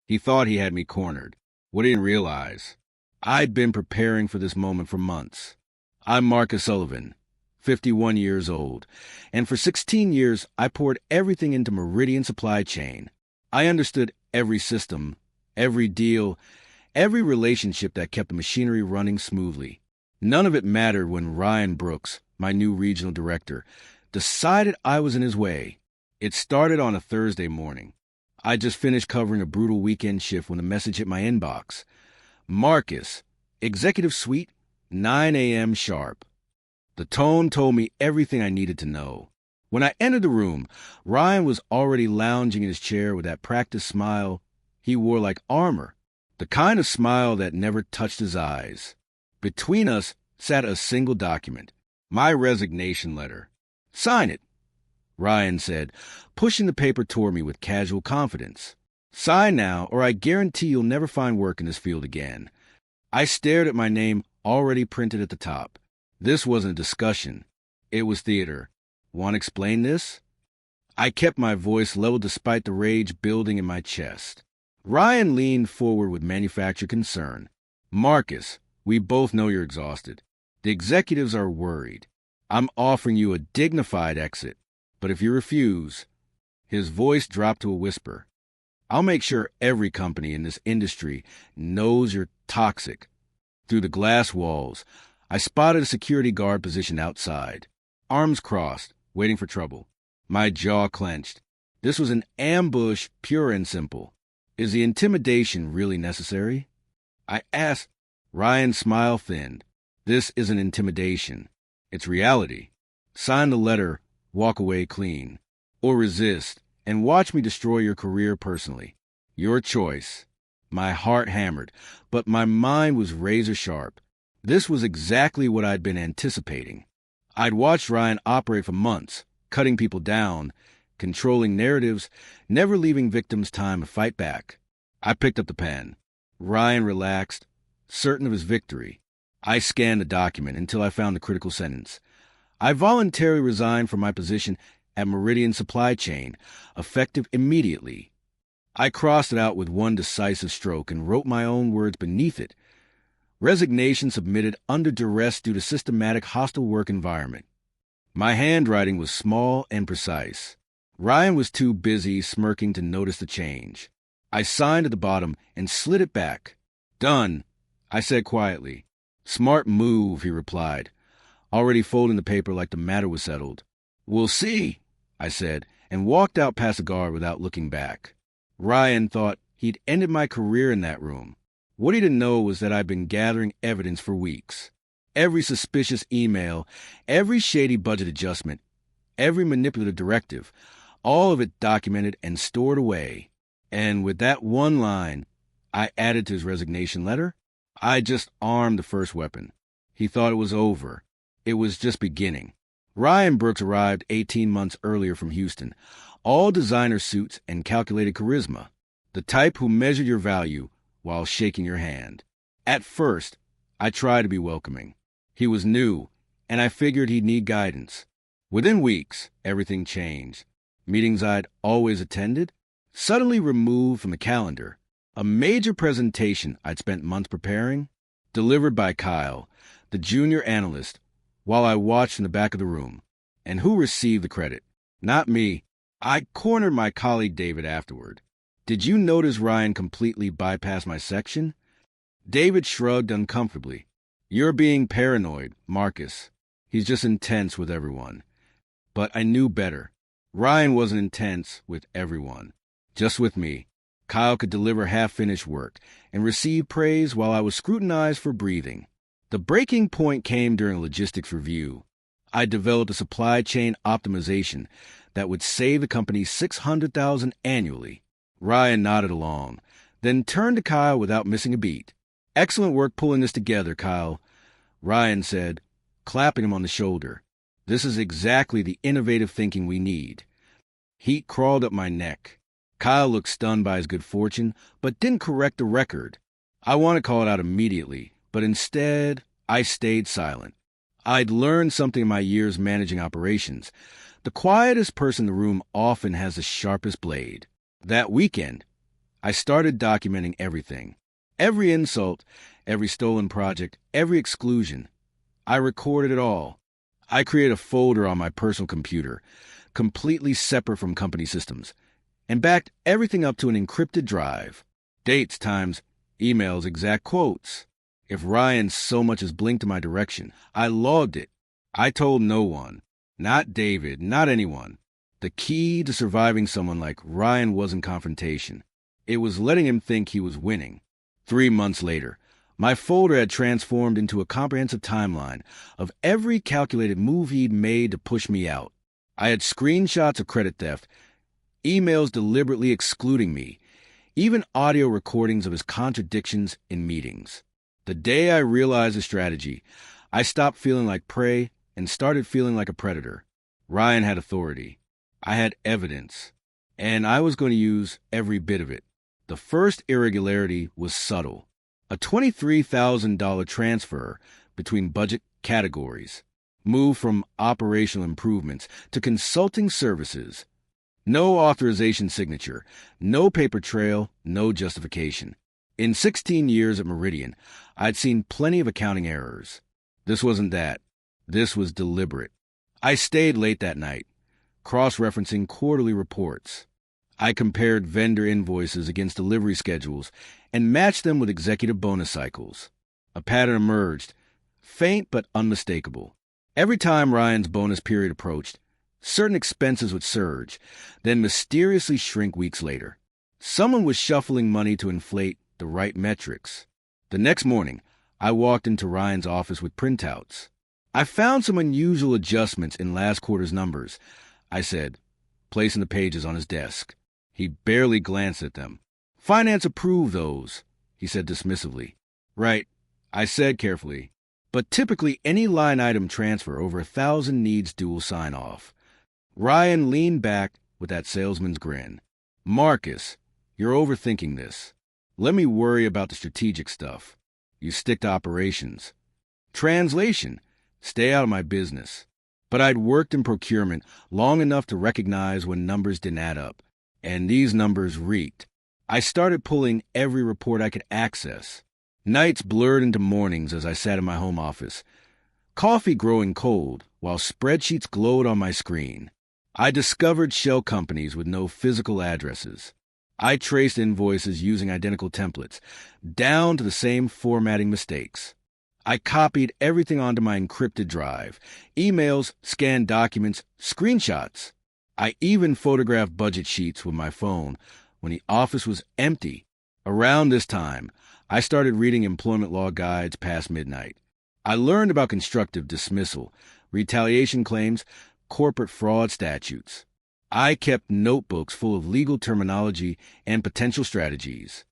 He thought he had me cornered. What he didn't realize, I'd been preparing for this moment for months. I'm Marcus Sullivan, 51 years old, and for 16 years I poured everything into Meridian Supply Chain. I understood every system, every deal, every relationship that kept the machinery running smoothly. None of it mattered when Ryan Brooks, my new regional director, decided I was in his way. It started on a Thursday morning. I just finished covering a brutal weekend shift when a message hit my inbox. Marcus, Executive Suite, 9 a.m. sharp. The tone told me everything I needed to know. When I entered the room, Ryan was already lounging in his chair with that practiced smile he wore like armor, the kind of smile that never touched his eyes. Between us sat a single document, my resignation letter. Sign it, Ryan said, pushing the paper toward me with casual confidence. Sign now, or I guarantee you'll never find work in this field again. I stared at my name already printed at the top. This wasn't a discussion. It was theater. Want to explain this? I kept my voice low despite the rage building in my chest. Ryan leaned forward with manufactured concern. Marcus, we both know you're exhausted. The executives are worried. I'm offering you a dignified exit, but if you refuse, his voice dropped to a whisper. I'll make sure every company in this industry knows you're toxic. Through the glass walls, I spotted a security guard positioned outside, arms crossed, waiting for trouble. My jaw clenched. This was an ambush, pure and simple. Is the intimidation really necessary? I asked. Ryan's smile thinned. This isn't intimidation. It's reality. Sign the letter, walk away clean. Or resist, and watch me destroy your career personally. Your choice. My heart hammered, but my mind was razor sharp. This was exactly what I'd been anticipating. I'd watched Ryan operate for months, cutting people down, controlling narratives, never leaving victims time to fight back. I picked up the pen. Ryan relaxed, certain of his victory. I scanned the document until I found the critical sentence. I voluntarily resigned from my position at Meridian Supply Chain, effective immediately. I crossed it out with one decisive stroke and wrote my own words beneath it. Resignation submitted under duress due to systematic hostile work environment. My handwriting was small and precise. Ryan was too busy smirking to notice the change. I signed at the bottom and slid it back. Done, I said quietly. Smart move, he replied, already folding the paper like the matter was settled. We'll see, I said, and walked out past the guard without looking back. Ryan thought he'd ended my career in that room. What he didn't know was that I'd been gathering evidence for weeks. Every suspicious email, every shady budget adjustment, every manipulative directive, all of it documented and stored away. And with that one line I added to his resignation letter, I just armed the first weapon. He thought it was over. It was just beginning. Ryan Brooks arrived 18 months earlier from Houston, all designer suits and calculated charisma, the type who measured your value while shaking your hand. At first, I tried to be welcoming. He was new, and I figured he'd need guidance. Within weeks, everything changed. Meetings I'd always attended, suddenly removed from the calendar. A major presentation I'd spent months preparing, delivered by Kyle, the junior analyst, while I watched in the back of the room. And who received the credit? Not me. I cornered my colleague David afterward. Did you notice Ryan completely bypassed my section? David shrugged uncomfortably. You're being paranoid, Marcus. He's just intense with everyone. But I knew better. Ryan wasn't intense with everyone, just with me. Kyle could deliver half-finished work and receive praise while I was scrutinized for breathing. The breaking point came during a logistics review. I developed a supply chain optimization that would save the company $600,000 annually. Ryan nodded along, then turned to Kyle without missing a beat. Excellent work pulling this together, Kyle, Ryan said, clapping him on the shoulder. This is exactly the innovative thinking we need. Heat crawled up my neck. Kyle looked stunned by his good fortune, but didn't correct the record. I wanted to call it out immediately, but instead, I stayed silent. I'd learned something in my years managing operations. The quietest person in the room often has the sharpest blade. That weekend, I started documenting everything. Every insult, every stolen project, every exclusion. I recorded it all. I created a folder on my personal computer, completely separate from company systems, and backed everything up to an encrypted drive. Dates, times, emails, exact quotes. If Ryan so much as blinked in my direction, I logged it. I told no one. Not David, not anyone. The key to surviving someone like Ryan wasn't confrontation. It was letting him think he was winning. 3 months later, my folder had transformed into a comprehensive timeline of every calculated move he'd made to push me out. I had screenshots of credit theft, emails deliberately excluding me, even audio recordings of his contradictions in meetings. The day I realized the strategy, I stopped feeling like prey and started feeling like a predator. Ryan had authority. I had evidence. And I was going to use every bit of it. The first irregularity was subtle. A $23,000 transfer between budget categories. Move from operational improvements to consulting services. No authorization signature, no paper trail, no justification. In 16 years at Meridian, I'd seen plenty of accounting errors. This wasn't that. This was deliberate. I stayed late that night, cross-referencing quarterly reports. I compared vendor invoices against delivery schedules and matched them with executive bonus cycles. A pattern emerged, faint but unmistakable. Every time Ryan's bonus period approached, certain expenses would surge, then mysteriously shrink weeks later. Someone was shuffling money to inflate the right metrics. The next morning, I walked into Ryan's office with printouts. I found some unusual adjustments in last quarter's numbers, I said, placing the pages on his desk. He barely glanced at them. Finance approved those, he said dismissively. Right, I said carefully. But typically any line item transfer over 1,000 needs dual sign-off. Ryan leaned back with that salesman's grin. Marcus, you're overthinking this. Let me worry about the strategic stuff. You stick to operations. Translation, stay out of my business. But I'd worked in procurement long enough to recognize when numbers didn't add up. And these numbers reeked. I started pulling every report I could access. Nights blurred into mornings as I sat in my home office. Coffee growing cold while spreadsheets glowed on my screen. I discovered shell companies with no physical addresses. I traced invoices using identical templates, down to the same formatting mistakes. I copied everything onto my encrypted drive, emails, scanned documents, screenshots. I even photographed budget sheets with my phone when the office was empty. Around this time, I started reading employment law guides past midnight. I learned about constructive dismissal, retaliation claims, corporate fraud statutes. I kept notebooks full of legal terminology and potential strategies.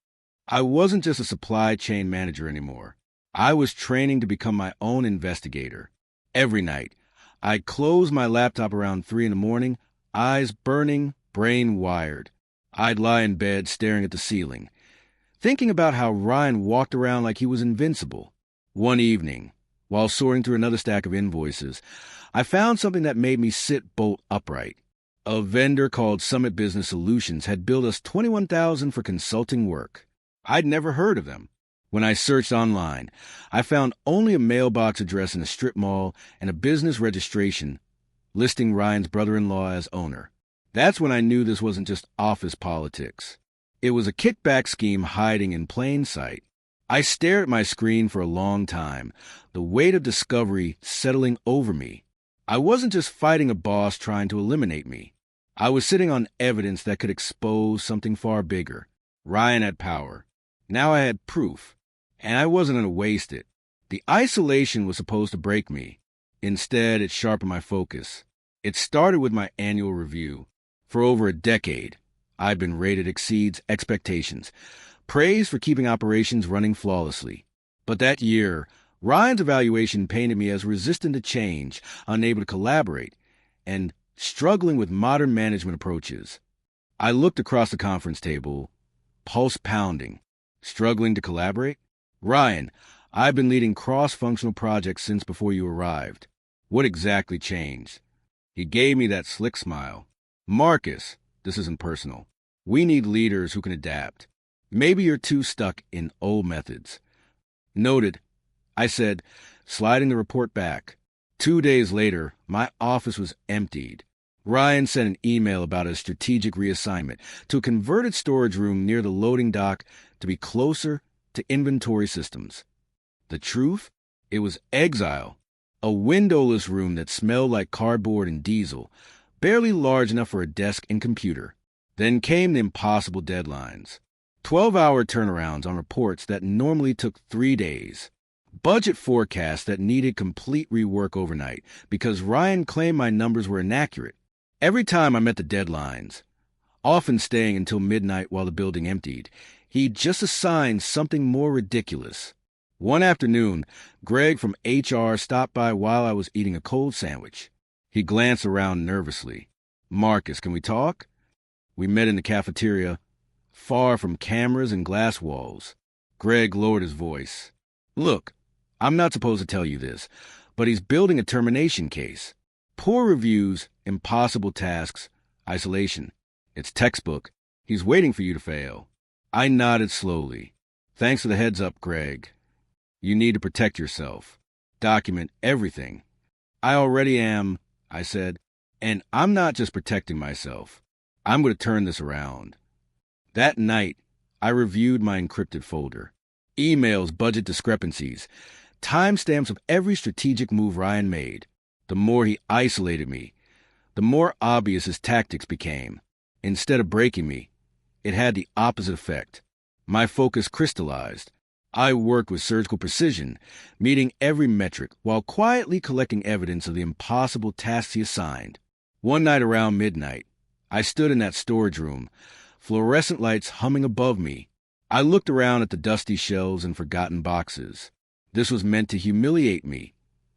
I wasn't just a supply chain manager anymore. I was training to become my own investigator. Every night, I'd close my laptop around 3 a.m, eyes burning, brain wired. I'd lie in bed staring at the ceiling, thinking about how Ryan walked around like he was invincible. One evening, while sorting through another stack of invoices, I found something that made me sit bolt upright. A vendor called Summit Business Solutions had billed us $21,000 for consulting work. I'd never heard of them. When I searched online, I found only a mailbox address in a strip mall and a business registration listing Ryan's brother-in-law as owner. That's when I knew this wasn't just office politics. It was a kickback scheme hiding in plain sight. I stared at my screen for a long time, the weight of discovery settling over me. I wasn't just fighting a boss trying to eliminate me. I was sitting on evidence that could expose something far bigger. Ryan had power. Now I had proof. And I wasn't going to waste it. The isolation was supposed to break me. Instead, it sharpened my focus. It started with my annual review. For over a decade, I've been rated exceeds expectations, praised for keeping operations running flawlessly. But that year, Ryan's evaluation painted me as resistant to change, unable to collaborate, and struggling with modern management approaches. I looked across the conference table, pulse pounding. Struggling to collaborate? Ryan, I've been leading cross-functional projects since before you arrived. What exactly changed? He gave me that slick smile. Marcus, this isn't personal. We need leaders who can adapt. Maybe you're too stuck in old methods. Noted, I said, sliding the report back. 2 days later, my office was emptied. Ryan sent an email about a strategic reassignment to a converted storage room near the loading dock to be closer to inventory systems. The truth? It was exile. A windowless room that smelled like cardboard and diesel, barely large enough for a desk and computer. Then came the impossible deadlines. 12-hour turnarounds on reports that normally took 3 days. Budget forecasts that needed complete rework overnight because Ryan claimed my numbers were inaccurate. Every time I met the deadlines, often staying until midnight while the building emptied, he'd just assigned something more ridiculous. One afternoon, Greg from HR stopped by while I was eating a cold sandwich. He glanced around nervously. "Marcus, can we talk?" We met in the cafeteria, far from cameras and glass walls. Greg lowered his voice. "Look, I'm not supposed to tell you this, but he's building a termination case. Poor reviews, impossible tasks, isolation. It's textbook. He's waiting for you to fail." I nodded slowly. "Thanks for the heads up, Greg. You need to protect yourself. Document everything." "I already am," I said, "and I'm not just protecting myself. I'm going to turn this around." That night, I reviewed my encrypted folder. Emails, budget discrepancies, timestamps of every strategic move Ryan made. The more he isolated me, the more obvious his tactics became. Instead of breaking me, it had the opposite effect. My focus crystallized. I worked with surgical precision, meeting every metric while quietly collecting evidence of the impossible tasks he assigned. One night around midnight, I stood in that storage room, fluorescent lights humming above me. I looked around at the dusty shelves and forgotten boxes. This was meant to humiliate me,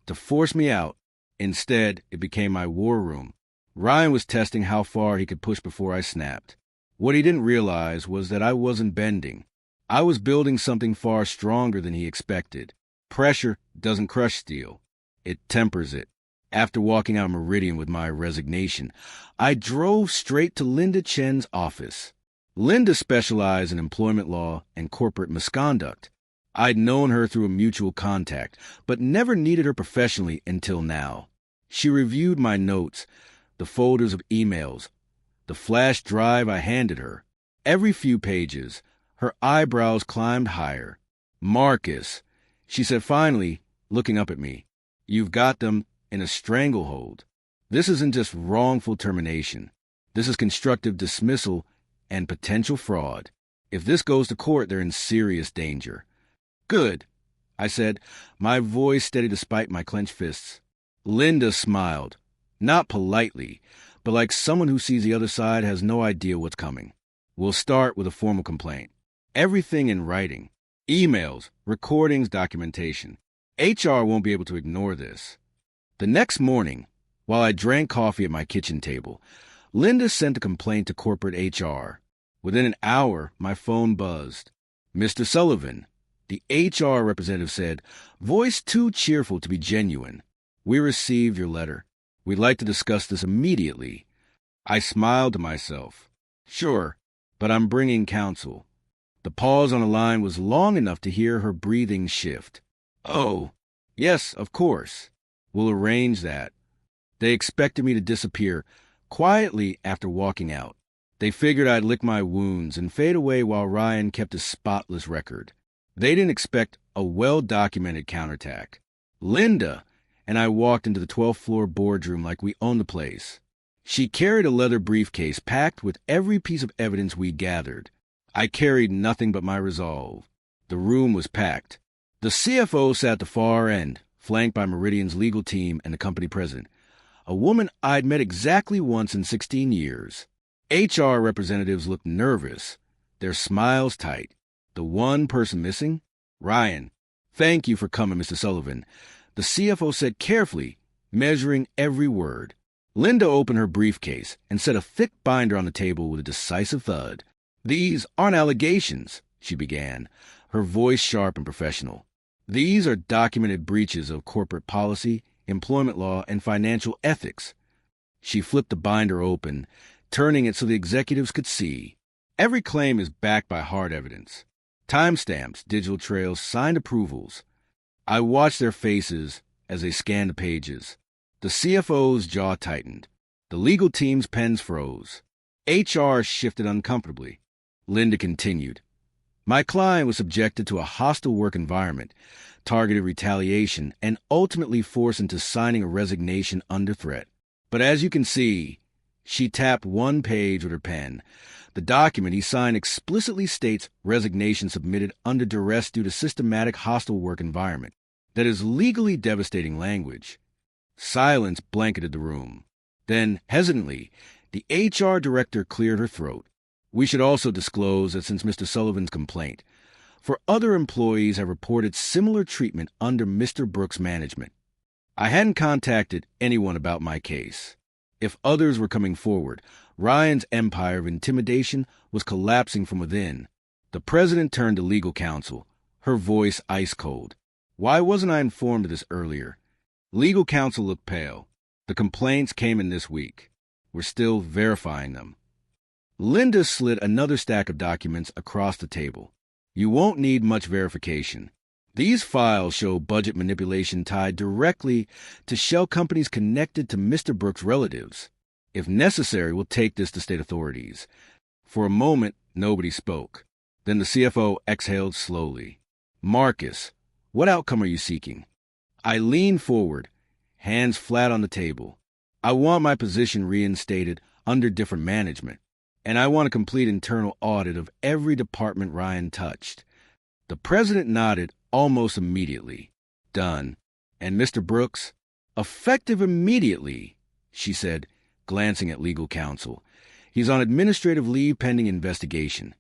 to force me out. Instead, it became my war room. Ryan was testing how far he could push before I snapped. What he didn't realize was that I wasn't bending. I was building something far stronger than he expected. Pressure doesn't crush steel. It tempers it. After walking out Meridian with my resignation, I drove straight to Linda Chen's office. Linda specialized in employment law and corporate misconduct. I'd known her through a mutual contact, but never needed her professionally until now. She reviewed my notes, the folders of emails, the flash drive I handed her. Every few pages, her eyebrows climbed higher. "Marcus," she said finally, looking up at me, "you've got them in a stranglehold. This isn't just wrongful termination. This is constructive dismissal and potential fraud. If this goes to court, they're in serious danger." "Good," I said, my voice steady despite my clenched fists. Linda smiled, not politely, but like someone who sees the other side has no idea what's coming. "We'll start with a formal complaint. Everything in writing. Emails, recordings, documentation. HR won't be able to ignore this." The next morning, while I drank coffee at my kitchen table, Linda sent a complaint to corporate HR. Within an hour, my phone buzzed. "Mr. Sullivan," the HR representative said, voice too cheerful to be genuine. "We received your letter. We'd like to discuss this immediately." I smiled to myself. "Sure, but I'm bringing counsel." The pause on the line was long enough to hear her breathing shift. "Oh, yes, of course. We'll arrange that." They expected me to disappear quietly after walking out. They figured I'd lick my wounds and fade away while Ryan kept a spotless record. They didn't expect a well-documented counterattack. Linda and I walked into the 12th floor boardroom like we owned the place. She carried a leather briefcase packed with every piece of evidence we gathered. I carried nothing but my resolve. The room was packed. The CFO sat at the far end, flanked by Meridian's legal team and the company president, a woman I'd met exactly once in 16 years. HR representatives looked nervous, their smiles tight. The one person missing? Ryan. "Thank you for coming, Mr. Sullivan," the CFO said carefully, measuring every word. Linda opened her briefcase and set a thick binder on the table with a decisive thud. "These aren't allegations," she began, her voice sharp and professional. "These are documented breaches of corporate policy, employment law, and financial ethics." She flipped the binder open, turning it so the executives could see. Every claim is backed by hard evidence. Timestamps, digital trails, signed approvals. I watched their faces as they scanned the pages. The CFO's jaw tightened. The legal team's pens froze. HR shifted uncomfortably. Linda continued. My client was subjected to a hostile work environment, targeted retaliation, and ultimately forced into signing a resignation under threat. But as you can see, she tapped one page with her pen. The document he signed explicitly states resignation submitted under duress due to systematic hostile work environment. That is legally devastating language. Silence blanketed the room. Then, hesitantly, the HR director cleared her throat. We should also disclose that since Mr. Sullivan's complaint, other employees have reported similar treatment under Mr. Brooks' management. I hadn't contacted anyone about my case. If others were coming forward, Ryan's empire of intimidation was collapsing from within. The president turned to legal counsel, her voice ice cold. Why wasn't I informed of this earlier? Legal counsel looked pale. The complaints came in this week. We're still verifying them. Linda slid another stack of documents across the table. You won't need much verification. These files show budget manipulation tied directly to shell companies connected to Mr. Brooks' relatives. If necessary, we'll take this to state authorities. For a moment, nobody spoke. Then the CFO exhaled slowly. Marcus, what outcome are you seeking? I leaned forward, hands flat on the table. I want my position reinstated under different management, and I want a complete internal audit of every department Ryan touched. The president nodded almost immediately. Done. And Mr. Brooks? Effective immediately, she said, glancing at legal counsel. He's on administrative leave pending investigation.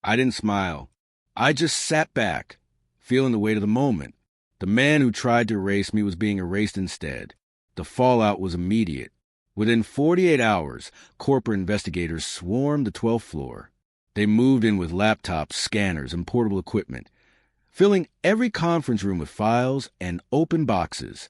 I didn't smile. I just sat back, feeling the weight of the moment. The man who tried to erase me was being erased instead. The fallout was immediate. Within 48 hours, corporate investigators swarmed the 12th floor. They moved in with laptops, scanners, and portable equipment, filling every conference room with files and open boxes.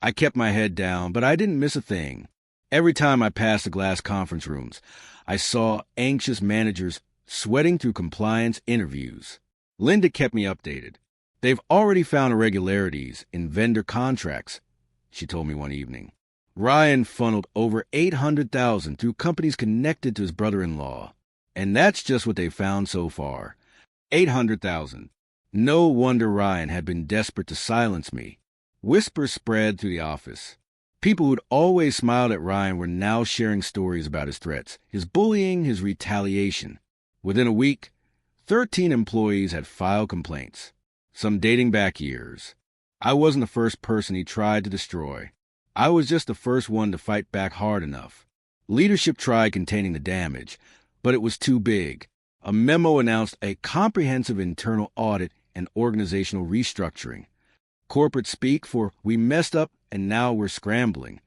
I kept my head down, but I didn't miss a thing. Every time I passed the glass conference rooms, I saw anxious managers sweating through compliance interviews. Linda kept me updated. They've already found irregularities in vendor contracts, she told me one evening. Ryan funneled over $800,000 through companies connected to his brother-in-law. And that's just what they found so far. $800,000. No wonder Ryan had been desperate to silence me. Whispers spread through the office. People who'd always smiled at Ryan were now sharing stories about his threats, his bullying, his retaliation. Within a week, 13 employees had filed complaints, some dating back years. I wasn't the first person he tried to destroy. I was just the first one to fight back hard enough. Leadership tried containing the damage, but it was too big. A memo announced a comprehensive internal audit and organizational restructuring. Corporate speak for we messed up and now we're scrambling.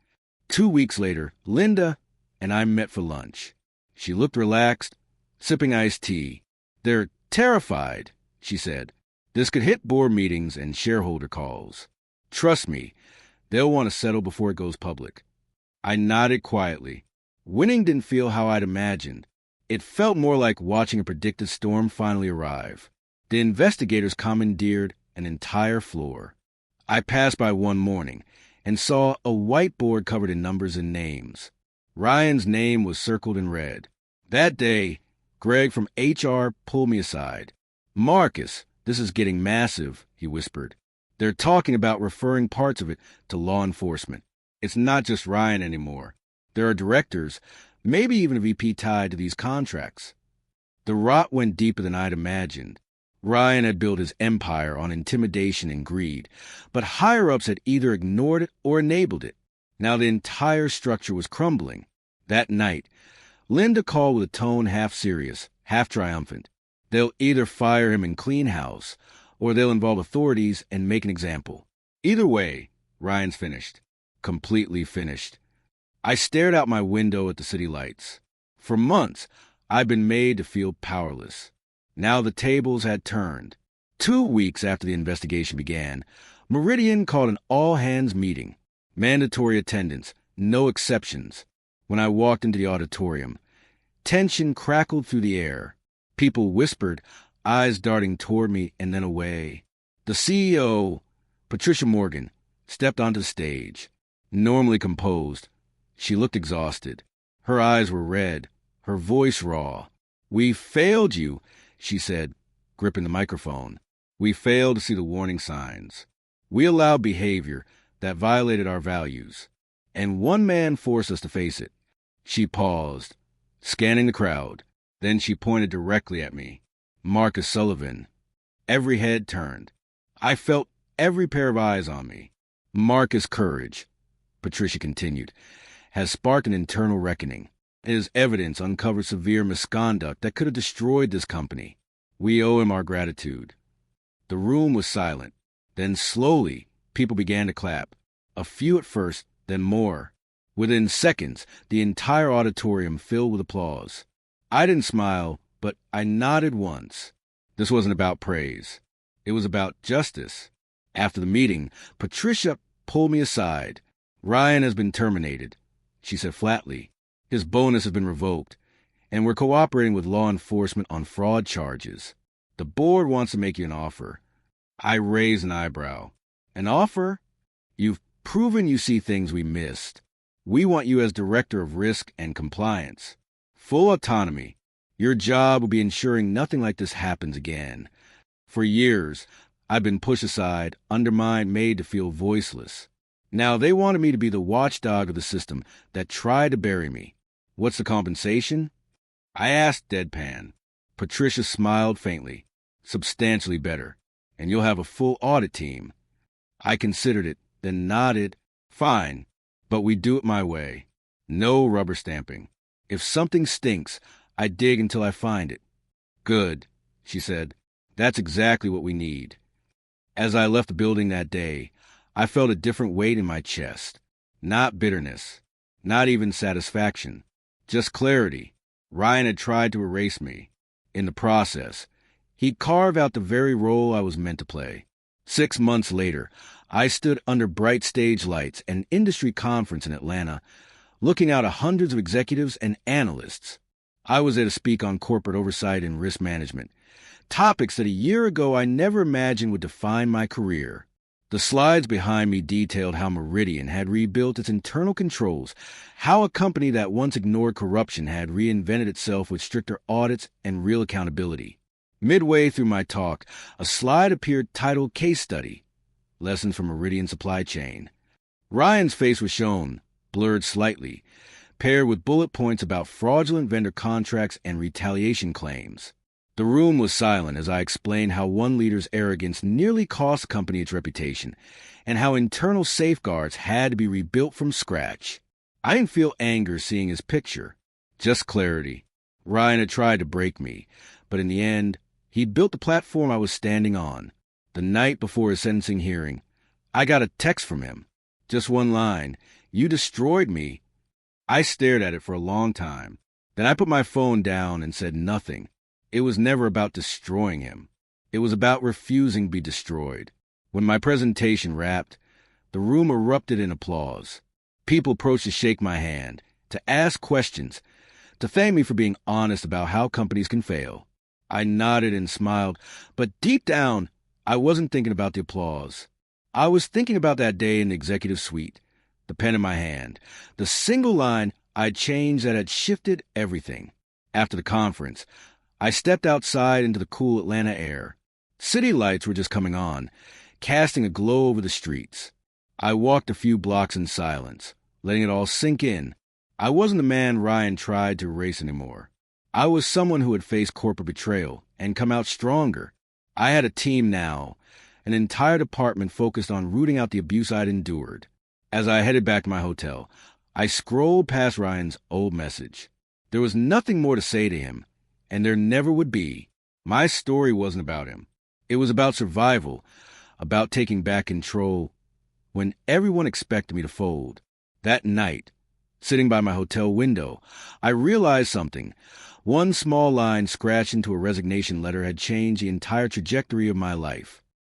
2 weeks later, Linda and I met for lunch. She looked relaxed, sipping iced tea. They're terrified, she said. This could hit board meetings and shareholder calls. Trust me, they'll want to settle before it goes public. I nodded quietly. Winning didn't feel how I'd imagined. It felt more like watching a predicted storm finally arrive. The investigators commandeered an entire floor. I passed by one morning and saw a whiteboard covered in numbers and names. Ryan's name was circled in red. That day, Greg from HR pulled me aside. Marcus, this is getting massive, he whispered. They're talking about referring parts of it to law enforcement. It's not just Ryan anymore. There are directors, maybe even a VP tied to these contracts. The rot went deeper than I'd imagined. Ryan had built his empire on intimidation and greed, but higher-ups had either ignored it or enabled it. Now the entire structure was crumbling. That night, Linda called with a tone half serious, half triumphant. They'll either fire him and clean house, or they'll involve authorities and make an example. Either way, Ryan's finished. Completely finished. I stared out my window at the city lights. For months, I'd been made to feel powerless. Now the tables had turned. 2 weeks after the investigation began, Meridian called an all-hands meeting. Mandatory attendance, no exceptions. When I walked into the auditorium, tension crackled through the air. People whispered, eyes darting toward me and then away. The CEO, Patricia Morgan, stepped onto the stage. Normally composed, she looked exhausted. Her eyes were red, her voice raw. "We failed you," she said, gripping the microphone. "We failed to see the warning signs. We allowed behavior that violated our values. And one man forced us to face it." She paused, scanning the crowd. Then she pointed directly at me. Marcus Sullivan. Every head turned. I felt every pair of eyes on me. "Marcus' courage," Patricia continued, "has sparked an internal reckoning. His evidence uncovered severe misconduct that could have destroyed this company. We owe him our gratitude." The room was silent. Then slowly, people began to clap. A few at first, then more. Within seconds, the entire auditorium filled with applause. I didn't smile, but I nodded once. This wasn't about praise. It was about justice. After the meeting, Patricia pulled me aside. "Ryan has been terminated," she said flatly. "His bonus has been revoked, and we're cooperating with law enforcement on fraud charges. The board wants to make you an offer." I raised an eyebrow. "An offer? You've proven you see things we missed. We want you as Director of Risk and Compliance. Full autonomy. Your job will be ensuring nothing like this happens again." For years, I've been pushed aside, undermined, made to feel voiceless. Now they wanted me to be the watchdog of the system that tried to bury me. "What's the compensation?" I asked deadpan. Patricia smiled faintly. "Substantially better. And you'll have a full audit team." I considered it, then nodded. "Fine, but we do it my way. No rubber stamping. If something stinks, I dig until I find it." "Good," she said. "That's exactly what we need." As I left the building that day, I felt a different weight in my chest. Not bitterness, not even satisfaction, just clarity. Ryan had tried to erase me. In the process, he'd carved out the very role I was meant to play. 6 months later, I stood under bright stage lights at an industry conference in Atlanta, looking out at hundreds of executives and analysts. I was there to speak on corporate oversight and risk management, topics that a year ago I never imagined would define my career. The slides behind me detailed how Meridian had rebuilt its internal controls, how a company that once ignored corruption had reinvented itself with stricter audits and real accountability. Midway through my talk, a slide appeared titled Case Study, Lessons from Meridian Supply Chain. Ryan's face was shown, blurred slightly, paired with bullet points about fraudulent vendor contracts and retaliation claims. The room was silent as I explained how one leader's arrogance nearly cost the company its reputation, and how internal safeguards had to be rebuilt from scratch. I didn't feel anger seeing his picture, just clarity. Ryan had tried to break me, but in the end, he'd built the platform I was standing on. The night before his sentencing hearing, I got a text from him. Just one line, "You destroyed me." I stared at it for a long time. Then I put my phone down and said nothing. It was never about destroying him. It was about refusing to be destroyed. When my presentation wrapped, the room erupted in applause. People approached to shake my hand, to ask questions, to thank me for being honest about how companies can fail. I nodded and smiled, but deep down, I wasn't thinking about the applause. I was thinking about that day in the executive suite, the pen in my hand, the single line I'd changed that had shifted everything. After the conference, I stepped outside into the cool Atlanta air. City lights were just coming on, casting a glow over the streets. I walked a few blocks in silence, letting it all sink in. I wasn't the man Ryan tried to erase anymore. I was someone who had faced corporate betrayal and come out stronger. I had a team now, an entire department focused on rooting out the abuse I'd endured. As I headed back to my hotel, I scrolled past Ryan's old message. There was nothing more to say to him, and there never would be. My story wasn't about him. It was about survival, about taking back control when everyone expected me to fold. That night, sitting by my hotel window, I realized something. One small line scratched into a resignation letter had changed the entire trajectory of my life.